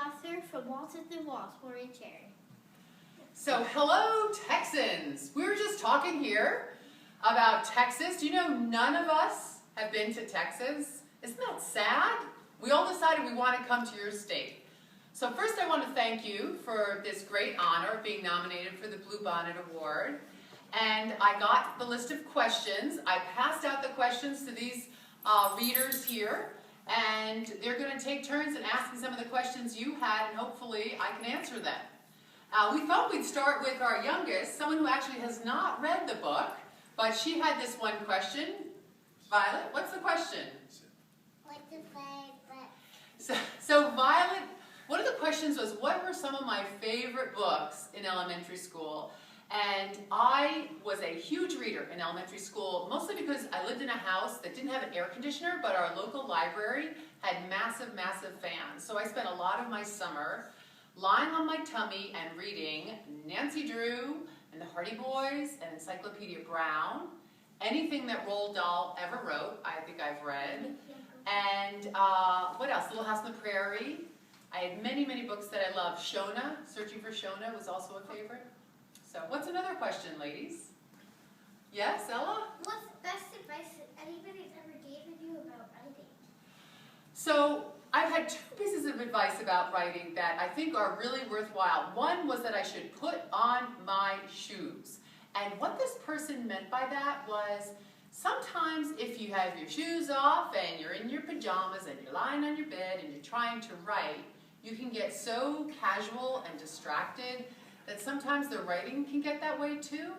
author from Walls Within Walls, Maureen. So, hello Texans! We were just talking here about Texas. Do you know none of us have been to Texas? Isn't that sad? We all decided we want to come to your state. So first I want to thank you for this great honor of being nominated for the Bluebonnet Award. And I got the list of questions. I passed out the questions to these readers here. And they're going to take turns in asking some of the questions you had, and hopefully I can answer them. We thought we'd start with our youngest, someone who actually has not read the book, but she had this one question. Violet, what's the question? What's your favorite? So Violet, one of the questions was, what were some of my favorite books in elementary school? And I was a huge reader in elementary school, mostly because I lived in a house that didn't have an air conditioner, but our local library had massive, massive fans. So I spent a lot of my summer lying on my tummy and reading Nancy Drew and the Hardy Boys and Encyclopedia Brown. Anything that Roald Dahl ever wrote, I think I've read. And what else? Little House on the Prairie. I had many, many books that I loved. Shona, Searching for Shona was also a favorite. So what's another question, ladies? Yes, Ella? What's the best advice anybody's ever given you about writing? So I've had two pieces of advice about writing that I think are really worthwhile. One was that I should put on my shoes. And what this person meant by that was, sometimes if you have your shoes off and you're in your pajamas and you're lying on your bed and you're trying to write, you can get so casual and distracted that sometimes the writing can get that way too.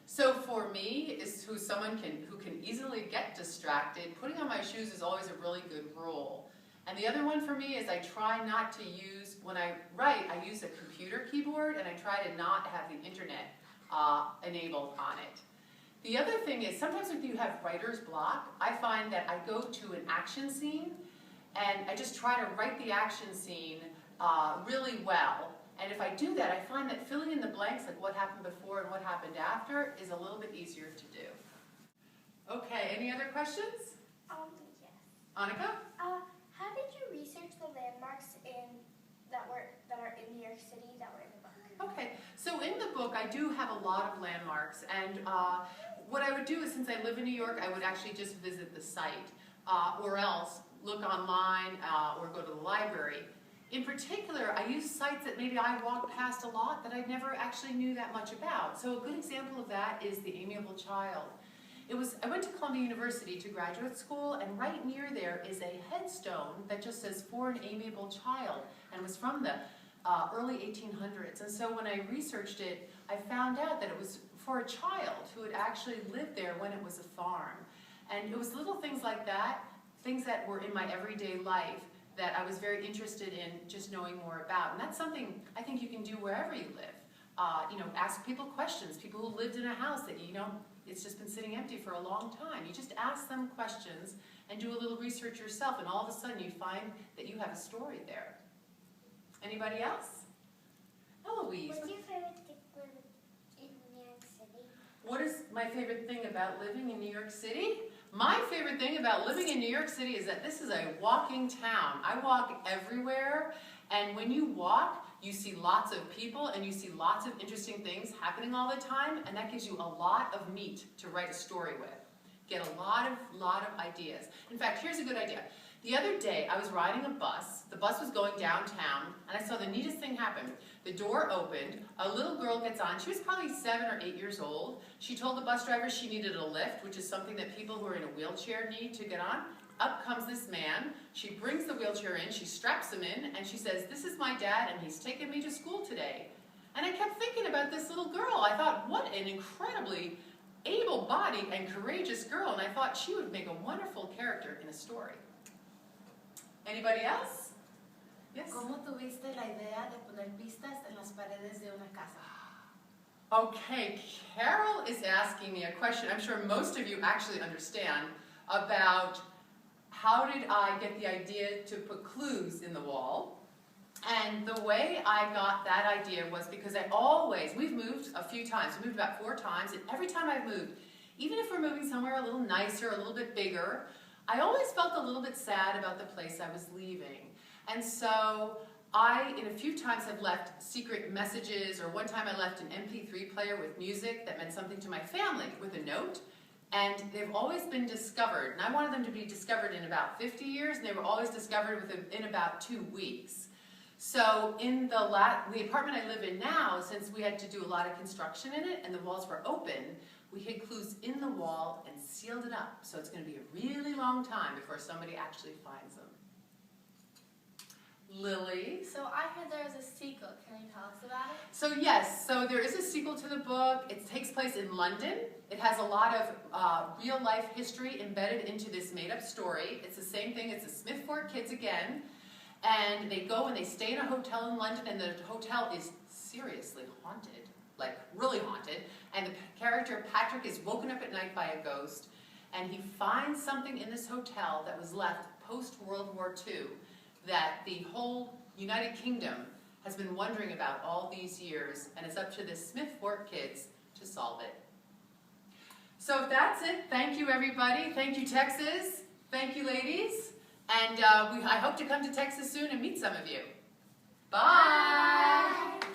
So for me, as someone who can easily get distracted, putting on my shoes is always a really good rule. And the other one for me is I try not to use, when I write, I use a computer keyboard and I try to not have the internet enabled on it. The other thing is, sometimes if you have writer's block, I find that I go to an action scene and I just try to write the action scene really well. And if I do that, I find that filling in the blanks, like what happened before and what happened after, is a little bit easier to do. Okay, any other questions? Yes. Annika? How did you research the landmarks that are in New York City that were in the book? Okay, so in the book I do have a lot of landmarks, and what I would do is, since I live in New York, I would actually just visit the site, or else look online or go to the library. In particular, I use sites that maybe I walked past a lot that I never actually knew that much about. So a good example of that is the Amiable Child. I went to Columbia University to graduate school, and right near there is a headstone that just says, "For an Amiable Child," and was from the early 1800s. And so when I researched it, I found out that it was for a child who had actually lived there when it was a farm. And it was little things like that, things that were in my everyday life, that I was very interested in just knowing more about. And that's something I think you can do wherever you live. Ask people questions, people who lived in a house that, it's just been sitting empty for a long time. You just ask them questions and do a little research yourself, and all of a sudden you find that you have a story there. Anybody else? Eloise. What's your favorite thing living in New York City? What is my favorite thing about living in New York City? My favorite thing about living in New York City is that this is a walking town. I walk everywhere, and when you walk, you see lots of people and you see lots of interesting things happening all the time, and that gives you a lot of meat to write a story with. Get a lot of ideas. In fact, here's a good idea. The other day, I was riding a bus. The bus was going downtown, and I saw the neatest thing happen. The door opened, a little girl gets on. She was probably 7 or 8 years old. She told the bus driver she needed a lift, which is something that people who are in a wheelchair need to get on. Up comes this man. She brings the wheelchair in, she straps him in, and she says, "This is my dad, and he's taken me to school today." And I kept thinking about this little girl. I thought, what an incredibly able-bodied and courageous girl, and I thought she would make a wonderful character in a story. Anybody else? Yes? ¿Cómo tuviste la idea de poner pistas en las paredes de una casa? Okay, Carol is asking me a question I'm sure most of you actually understand about how did I get the idea to put clues in the wall. And the way I got that idea was because we've moved a few times, we moved about 4 times, and every time I've moved, even if we're moving somewhere a little nicer, a little bit bigger, I always felt a little bit sad about the place I was leaving. And so I, in a few times, have left secret messages, or one time I left an MP3 player with music that meant something to my family with a note, and they've always been discovered. And I wanted them to be discovered in about 50 years, and they were always discovered within about 2 weeks. So in the apartment I live in now, since we had to do a lot of construction in it and the walls were open, we hid clues in the wall and sealed it up. So it's going to be a really long time before somebody actually finds them. Lily? So I heard there was a sequel. Can you tell us about it? So yes, so there is a sequel to the book. It takes place in London. It has a lot of real life history embedded into this made up story. It's the same thing, it's the Smith Fort kids again. And they go and they stay in a hotel in London, and the hotel is seriously haunted, like really haunted. And the character Patrick is woken up at night by a ghost, and he finds something in this hotel that was left post-World War II that the whole United Kingdom has been wondering about all these years, and it's up to the Smith Fort kids to solve it. So that's it. Thank you, everybody. Thank you, Texas. Thank you, ladies. And I hope to come to Texas soon and meet some of you. Bye. Bye.